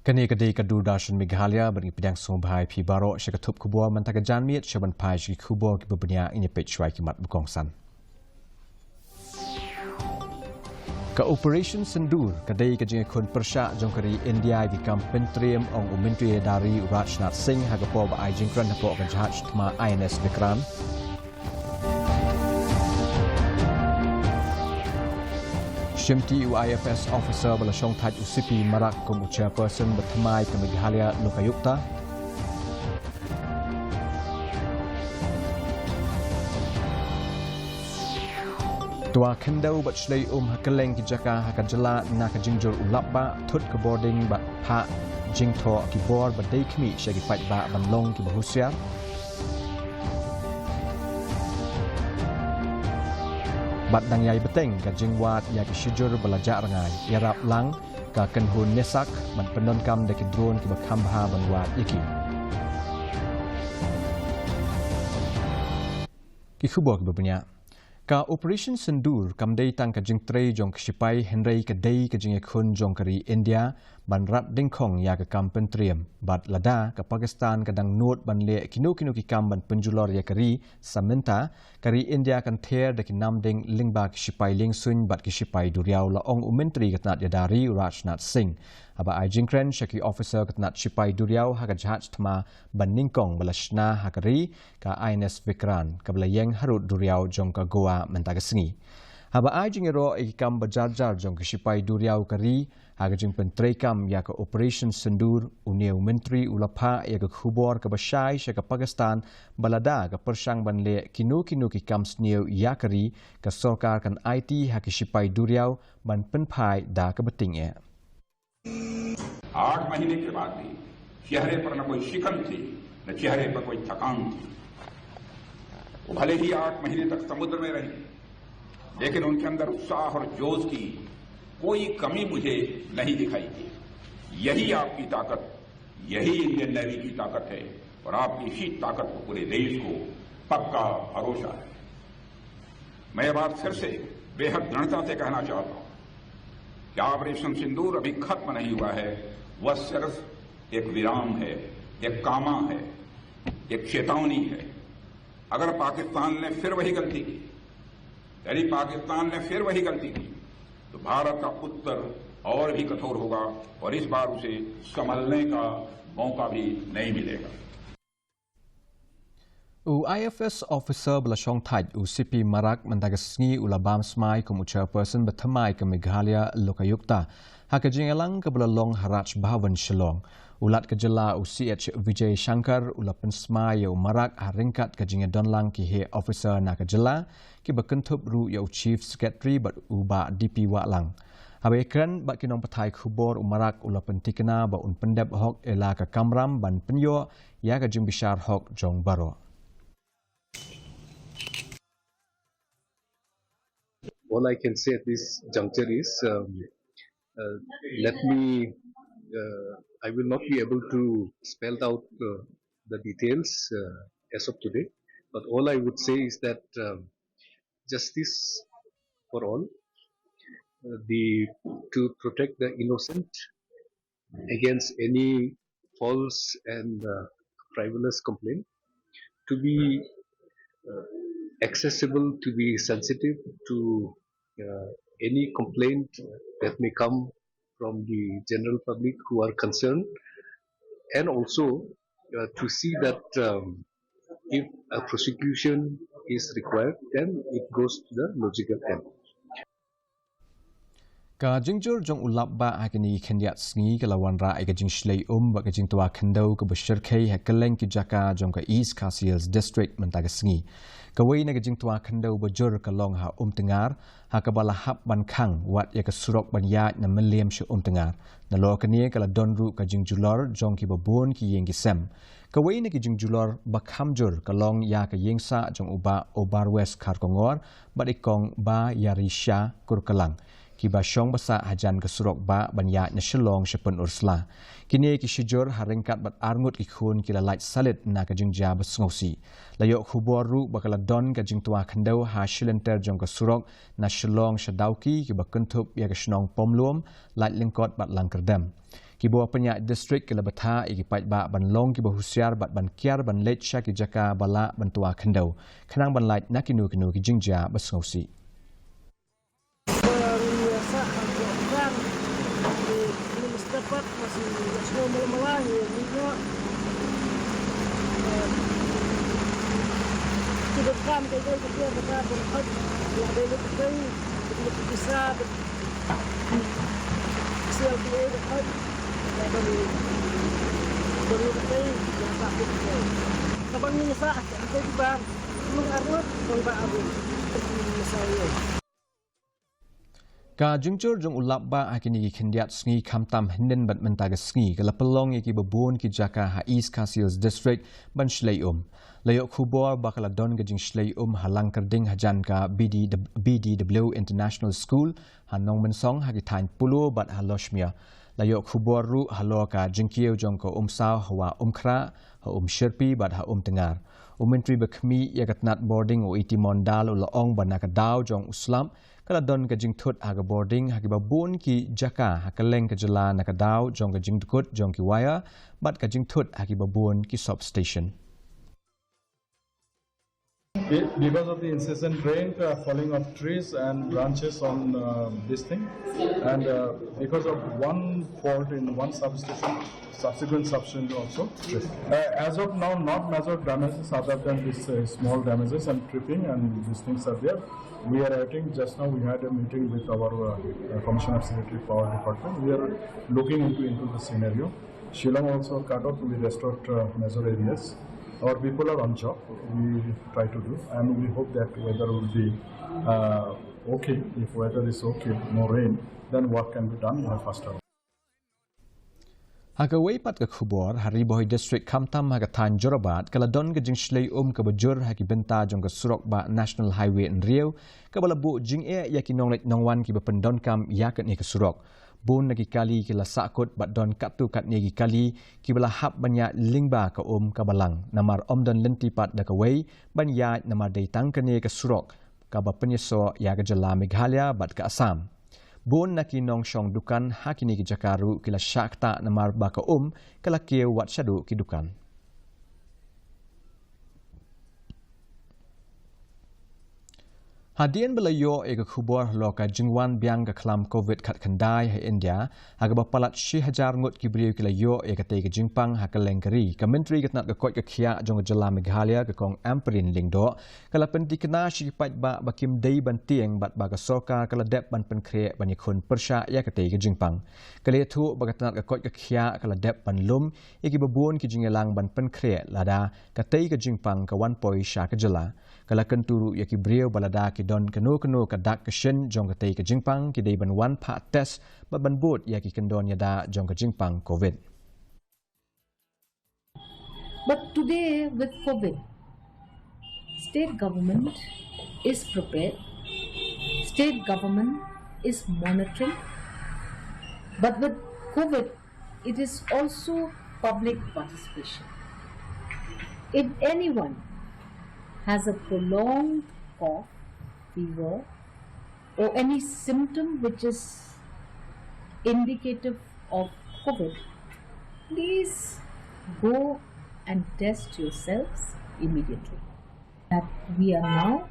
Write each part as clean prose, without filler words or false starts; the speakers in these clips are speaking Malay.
Kani kadai kadu darshan Meghalaya beri pedang sombhai pi barok syakatup Khubor mentagajan miet syaban pai syaki Khubor ki berbenia ini pecwai kimat bukongsan. Ka Operation Sendur kadai kajing ikon persyak jongkari India vikam pentriam ong Menteri dari Rajnath Singh hagapo ba jingkran hapo kan jahaj tma INS Vikran. Shimti UIFS officer belasong taj UCP marak kum chairperson bertemai ke Meghalaya Lokayukta. Tua kendau bat shlei hakeleng ki jaka hakajala na ka jingjor ulapba thut ke boarding bat pha jingtho ki bor bat dei khmi shagi fight ba banlong ki bahusia. Bat dang yai beteng ka jingwat ya ki shijur belajak rangai irap lang ka kenhun nesak ban penon kam de ki drone ki bakhambha banwat iki ki Khubor ki berbenya ka Operation Sendur kam dei tang ka jing trei jong ksipai henrei ka dei ka jing khun jong kari India ban rat dingkhong ya ka kam pentriam bat lada ka Pakistan kadang not ban le kinu ki kam ban penjulor ya kari samenta kari India kan ther de ki nam ding lingba ksipai lingsun bat ksipai duriau la ong menteri katnat ya dari Rajnath Singh aba ai jingkren shaki officer katnat ksipai duriau ha ka jahaj thma ban ningkong balashna ha kari ka INS Vikran ka belayeng harut duriau jong ka Goa mentagasngi haba ai jingero ikam bajar-jar jong ksipai duriau kari Hagajing pentrekam ya ke Operation Sendur Uniau Menteri Ulapha ya ke Khubor ke Bashai ke Pakistan balada ke persang banle kinu ki kam sniu ya kari ke sorkar kan IT ha ke sipai duriau ban penpai da ke beting ya 8 महीने के बाद भी चेहरे पर न कोई शिकन थी न चेहरे पर कोई थकान थी वो भले ही 8 महीने तक समुद्र में रही लेकिन उनके अंदर उत्साह और जोश की कोई कमी मुझे नहीं दिखाई दी यही आपकी ताकत यही इंडियन नेवी की ताकत है और आपकी इसी ताकत को पूरे देश को पक्का भरोसा है मैं ये बात फिर से बेहद दृढ़ता से कहना चाहता हूं कि ऑपरेशन सिंदूर अभी खत्म नहीं हुआ है वह सिर्फ एक विराम है एक कामा है एक चेतावनी है अगर पाकिस्तान ने फिर वही गलती की यदि पाकिस्तान ने फिर वही गलती की तो भारत का उत्तर और भी कठोर होगा और इस बार उसे संभलने का मौका भी नहीं मिलेगा IFS officer belasong taj UCP marak mentagasngi ulabam smai kum chairperson bertemai ke Meghalaya Lokayukta hakajing elang ke belalong haraj Bhavan Shillong ulat kejela UCH Vijay Shankar ulapan smai ya marak haringkat kajing donlang ki he officer na kejela ki berkentup ru ya chief secretary bat uba DP Waklang habaikan bat kinong patai Khubor umarak ulapan tikena ba un pendep hok ela ka kamram ban penyo ya kajing bishar hok jong baro. All I can say at this juncture is, I will not be able to spell out the details as of today, but all I would say is that justice for all, to protect the innocent against any false and frivolous complaint, to be accessible, to be sensitive to any complaint that may come from the general public who are concerned, and also to see that if a prosecution is required, then it goes to the logical end. Ka jingjur jong ulap ba hakini khendiat sngi ka lawan ra ai ka jing shlei ba ka jing twa khendau ka bashir khai hakeleng ki jaka jong ka East Khasiels district mentaga sngi ka wei na ka jing twa khendau ba jur ka long ha tengar ha ka bala hap ban khang wat ya ka surok ban ya na melem shi tengar na lo ka ni ka la don ru ka jing julor jong ki ba bon ki yeng ki sem ka wei na ki jing julor ba kham jur ka long ya ka yeng sa jong uba obar west khar kongor ba ikong ba yarisha kurkalang ki basyong basa hajan ke surok ba banyak na shelong shepen ursla kini ki shijur haringkat bat arngut ki khun ki lalait salit na ka jingja basngosi layok Khubor ru bakala don ka jingtua khandau ha shilenter jong ka surok na shelong shadauki ki bakentup ya ka shnong pomlum lait lingkot bat langkerdam Khubor penyak distrik ke lebetha iki pai ba ban long ki bahusiar bat ban kiar ban let sha ki jaka bala bantua khendau khnang ban lait nakinu kinu ki jingja basngausi Ka jungcur jung ulap ba akini ki khendiat sngi khamtam hinden bat mentaga sngi kala pelong ki babon ki jaka ha East Casiles district ban Shleium layok Khubor bakala don gajing Shleium halang kerding hajan ka BDW International School hanong mensong hagi tain pulo bat haloshmia layok Khubor ru halo ka jingkieu jong ko umsaw hawa umkhra ha shirpi bat ha tengar menteri bekhmi yakatnat boarding o itimondal ula ong banaka daw jong uslam kala don ka jingthut aga boarding hagi babun ki jaka hakaleng ka jala nakadaw jong ka jingtkut jong ki wire bat ka jingthut hagi babun ki substation. Because of the incessant rain, falling of trees and branches on this thing, and because of one fault in one substation, subsequent substation also. As of now, not major damages other than this small damages and tripping and these things are there. We are acting. Just now we had a meeting with our Commissioner Secretary Power Department. We are looking into the scenario. Shillong also cut off. We restored major areas. Our people are on job. We try to do, and we hope that weather will be okay. If weather is okay, no rain, then what can be done faster. Hagaway pat ka Khubor hari boy district Khamtam hagatan Jorabat kala don ka jing Shleium ka bajur haki benta jong ka surok ba National Highway in Rio ka balabu jing yaki nonglet nongwan ki bapendon kam yakat ni ka surok bun nagi kali kila sakut bat don katu kat ni kali ki bala hap banyak lingba ka ka balang namar don lenti pat da ka wei ban ya namar dei tang ka ni ka surok ka ba penyeso ya ka jala Meghalaya bat ka Assam. Bun naki nong shong dukan hakini ki jakaru kila syakta namar baka kala keu wat syadu ki dukan. Hadian belayo ega Khubor loka jingwan biang ka kelam COVID kat kendai hai India haga bapalat 1000 ngut ki beliau kila yo ega te ke jingpang haka lengkeri ka menteri katnat ka kot ka khia jong jala Meghalaya ka kong amperin lingdo kala penti kena shipat ba bakim dei ban tieng bat ba ka soka kala dep ban pen kre ban yakun persya ya ka te ke jingpang kala thu ba katnat ka kot ka khia kala dep ban lum iki babun ki jingelang ban pen kre lada ka te ke jingpang ka 1 poi sha ka jala kala kenturu yaki beliau balada ki don keno ka dak keshen jong ka ke jingpang ki dei ban wan pa test ba ban bot yaki kendon yada jong ka jingpang COVID. But today with COVID, state government is prepared, state government is monitoring, but with COVID, it is also public participation. If anyone has a prolonged cough, fever, or any symptom which is indicative of COVID, please go and test yourselves immediately. That we are now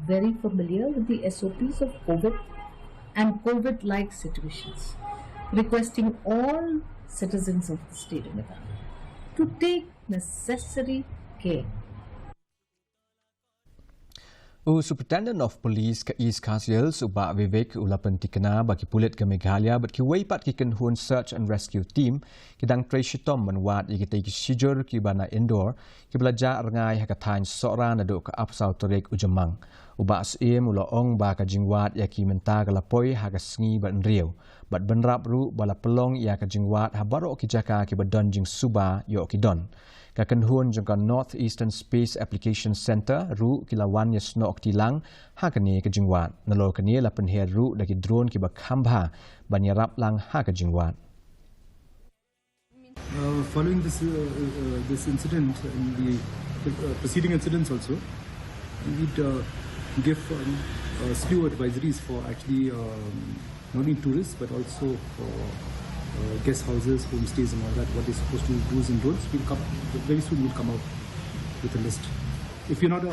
very familiar with the SOPs of COVID and COVID-like situations, requesting all citizens of the state of Meghalaya to take necessary care. Superintendent of Police ke East Casiles ubak Vivek ulapan tikena bagi pulit ke Meghalaya bat ki weipat ki kenhun search and rescue team kidang tray shitom menwat ki te ki sijur ki bana indoor ki belajar rengai hakatan seorang naduk ke apsau torik ujemang ubak sim ula ong ba ka jingwat ya ki menta galapoi haga sngi ban riau bat benrap ru bala pelong ya ka jingwat habaro ki jaka ki badon jing suba yo ki don ka kenhun jong ka North Eastern Space Application Center ru kilawan ya snok tilang ha kani ka jingwat nalo kani la penher ru lagi drone ki bakhamba banyarap lang ha ka jingwat. Following this incident and the preceding incidents also, we give slew advisories for actually not only tourists but also for guest houses, homestays and all that, what they're supposed to do, do's and don'ts, very soon we'll come out with a list. If you're not a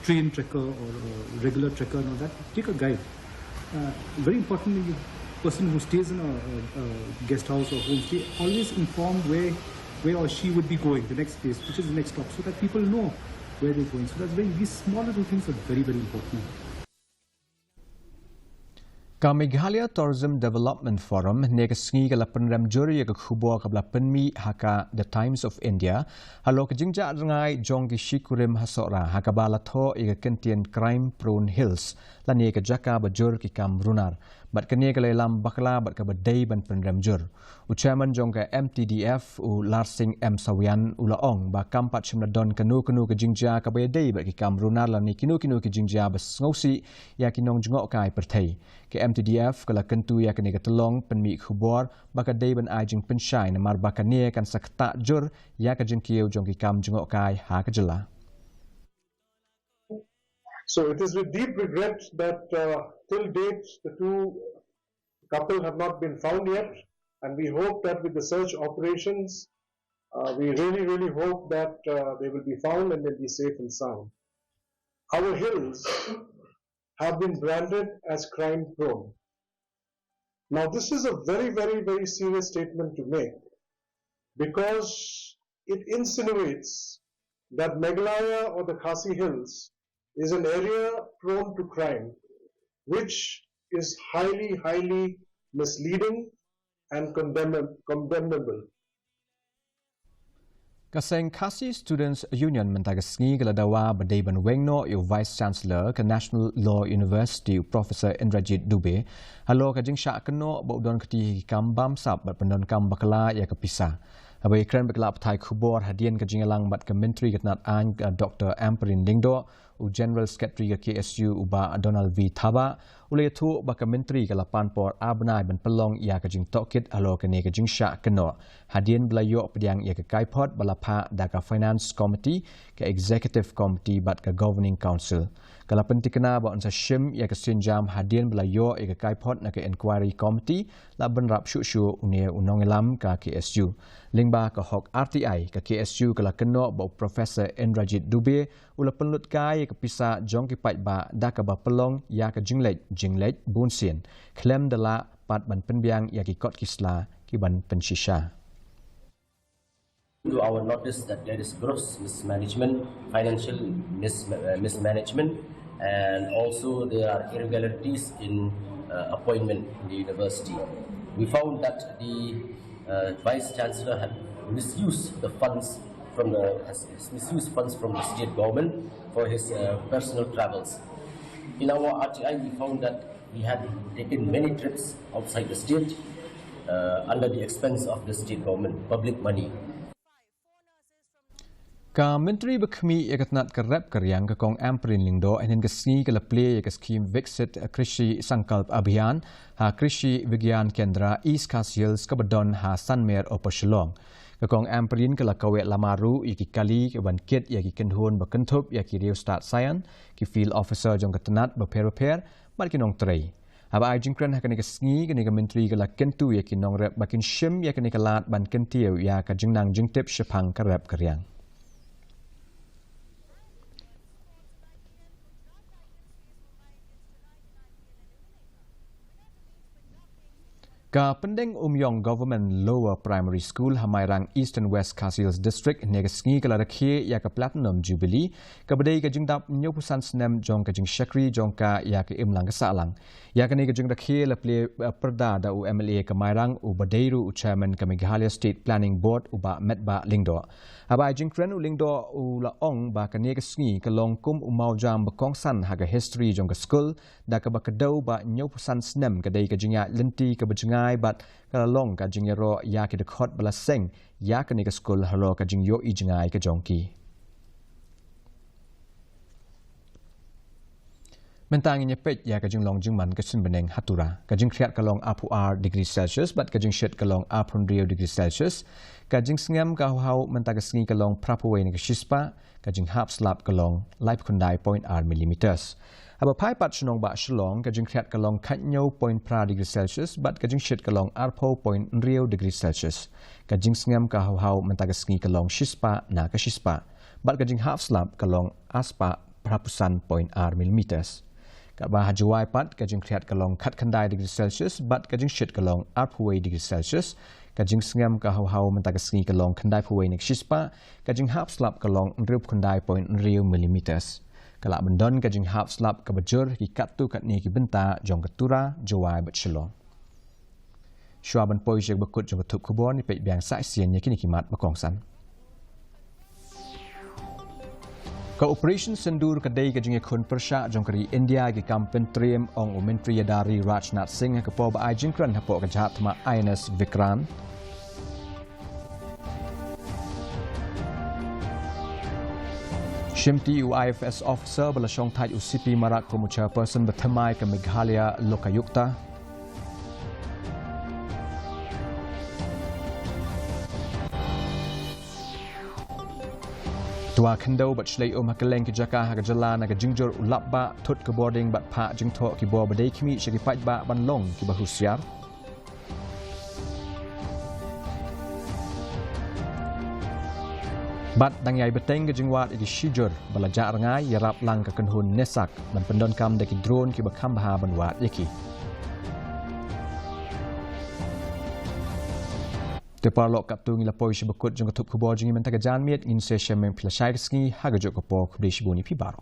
trained trekker or a regular trekker and all that, take a guide. Very importantly, the person who stays in a guest house or homestay, always informed where or she would be going, the next place, which is the next stop, so that people know where they're going. So these small little things are very, very important. Ka Meghalaya Tourism Development Forum negasngi kala penram juri ka Khubor kabla penmi haka The Times of India halo kejingja rangai jong ki shikurim hasora haka balatho iga kentian crime prone hills lani ka jaka bajur ki kam runar bat kene kala lam bakla bat ka badai ban penram jur uchaman jong ka MTDF u Larsing M Sawian ulaong ba kampat shimladon kanu kejingja ka badai bat ki kam runar lani kinu kejingja bas ngausi ya kinong jngok kai perthai ke MTDF kala kentu ya kene ketelong penmi Khubor baka dei ban ajing penshai namar baka ne kan sakta jur ya ka jengkiu jong ki kam jengok kai ha ka jela. So it is with deep regret that till date the two couple have not been found yet, and we hope that with the search operations we really hope that they will be found and they'll be safe and sound. Our hills have been branded as crime prone. Now this is a very serious statement to make, because it insinuates that Meghalaya or the Khasi Hills is an area prone to crime, which is highly misleading and condemnable. Kaseng Khasi Students Union mentagasngi galadawa badai ban wengno yu Vice Chancellor ke National Law University Professor Indrajit Dube halo ka jingsha keno baudon keti kam bam sap bat pendon kam bakala ya kepisa abai kran bakla pthai Khubor hadian ka jingalang bat ke Menteri Ketnat An Dr. Amperin Lingdo u General Secretary ke KSU uba Donald V Thaba ulai thu ba ke Menteri ke lapan por abnai ban pelong ya ka jing tokit halo ke ne ka jingsha keno hadian belayo pediang ya ke kaipot balapha da ka Finance Committee ke Executive Committee bat ke Governing Council kala pentikna ba onsa shim ya ke sinjam hadian belayo ya ke kaipot na ke Inquiry Committee la benrap shu une unongelam ka KSU lingba ka hok RTI ka KSU kala keno ba Professor Indrajit Dube ula penlut kai ke pisa jong ki pat ba da ka ba pelong ya ke jinglet bunsian klem dala pat ban penbiang ya ki kot kisla ki ban penshisha. To our notice that there is gross mismanagement, financial mismanagement, and also there are irregularities in appointment in the university. We found that the Vice Chancellor had misused the funds from the state government for his personal travels. In our RTI, we found that he had taken many trips outside the state under the expense of the state government, public money. Ka Menteri Bekhmi Ekatnat Kerap Karyang ke Kong Amperin Lingdo enen kesni ke leple ke skim Viksit Krishi Sankalp Abhiyan ha Krishi Vigyan Kendra East Khasi Hills ke Bedon ha Sanmer Opashilong ke Kong Amperin ke lakawet lamaru iki kali ke bankit ya ki kendhun bekentup ya ki Rio Start Sayan ki Field Officer jong ketenat beper mat kinong trei aba ai jingkran ha ke kesni ke ni ke Menteri ke lakentu ya ki nong rep bakin shim ya ke ni ke lat ban kentiu ya ka jingnang jingtip Shepang Kerap Karyang. Ka pendeng Umyong Government Lower Primary School Hamairang East and West Khasi Hills District negasngi kala rakhe ya ka Platinum Jubilee ka bedai ka jingdap nyopusan snem jong ka jing Shakri jong ka ya ka imlang ka salang ya ka ni ka jing rakhe la ple perda da u MLA ka Mairang u badairu u chairman ka Meghalaya State Planning Board u ba Metba Lingdo aba jingkren u Lingdo u la ong ba ka negasngi ka longkum u mau jam bekong san ha ka history jong ka school da ka ba ka dau ba nyopusan snem ka dai ka jingya lenti ka bajinga bat kalong ka jingero ya ki dekhot balaseng ya ka ni ka school halo ka jingyo I jingai ka jongki Mentang ini pet ya kajing long jing man kesin beneng hatura. Kajing kriat kalong apuar degree Celsius, bat kajing shed kalong apun rio degree Celsius. Kajing sengam hau mentang kesengi kalong prapuwe ni kesispa. Kajing hap slap kalong live kundai point r millimeters. Aba pai pat senong ba shalong kajing kriat kalong katnyo point pra degree Celsius, bat kajing shed kalong arpo point rio degree Celsius. Kajing sengam hau mentang kesengi kalong shispa na kesispa. Bat kajing hap slap kalong aspa prapusan point r millimeters. Kabah hajuai pat kajing kriat kalong kat kandai degree Celsius, bat kajing shed kalong arpuwe degree Celsius. Kajing sengam hau mentang kesengi kalong kandai puwe nek shispa. Kajing hap slap kalong riup kandai point riu millimeters. Kalak bendon kajing hap slap kabajur ki katu kat ni ki benta jong ketura juai bat shalong. Shuaban poi jek bekut jong ketup Khubor ni pek biang sai sian ni kini kimat bekongsan. Ka operation sendur kedai kajing ekun persyak jong keri India ki kampen trim ong Menteri Yadari Rajnath Singh ke po ba jingkran hapo kejahat ma INS Vikran. Shimti UIFS officer belasong taj UCP marak komu chairperson bertemai ke Meghalaya Lokayukta. Tua kendo bat shlei makeleng ke Jakarta ke jalan ke jingjur ulap ba tut ke boarding bat pak jingtok ki bo badai kimi syari pat ba ban long ki bahusiar. Bat dangyai beteng ke jingwat iki shijur balajak rangai yarap lang ke kenhun nesak ban pendon kam deki drone ki bakam baha ban wat yaki. Teparlok kaptu ngila poi shibakut jong ketup Khubor jingi mentaka janmiet ngin sesya mempila syai kesengi haga jok kepo kubli shibuni pi baro.